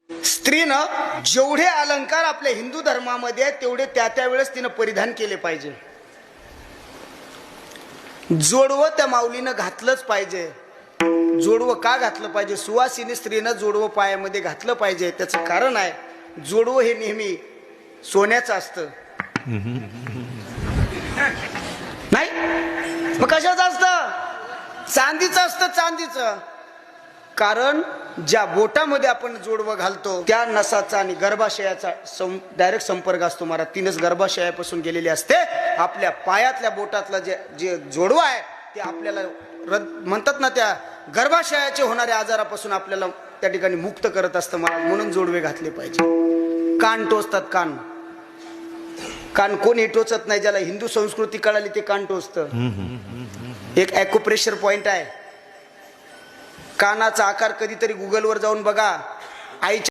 स्त्रीनं जेवढे अलंकार आपल्या हिंदू धर्मामध्ये आहेत तेवढे त्या वेळेस तिनं परिधान केले पाहिजे. जोडवं त्या माऊलीनं घातलंच पाहिजे. जोडवं का घातलं पाहिजे? सुवासिनी स्त्रीनं जोडवं पायामध्ये घातलं पाहिजे. त्याचं कारण आहे, जोडवं हे नेहमी सोन्याचं असतं. नाही मग कशाचं असतं? चांदीचं असतं, चांदीचं. कारण ज्या बोटामध्ये आपण जोडवं घालतो त्या नसाचा आणि गर्भाशयाचा डायरेक्ट संपर्क असतो. महाराज, तीनच गर्भाशयापासून गेलेली असते. आपल्या पायातल्या बोटातला जे जोडवं आहे ते आपल्याला म्हणतात ना, त्या गर्भाशयाचे होणाऱ्या आजारापासून आपल्याला त्या ठिकाणी मुक्त करत असतं महाराज. म्हणून जोडवे घातले पाहिजे. कान टोचतात, कान कान कोणी टोचत नाही. ज्याला हिंदू संस्कृती कळाली ते कान टोचतं. एक ॲक्युप्रेशर पॉइंट आहे. कानाचा आकार कधीतरी गुगलवर जाऊन बघा. आईच्या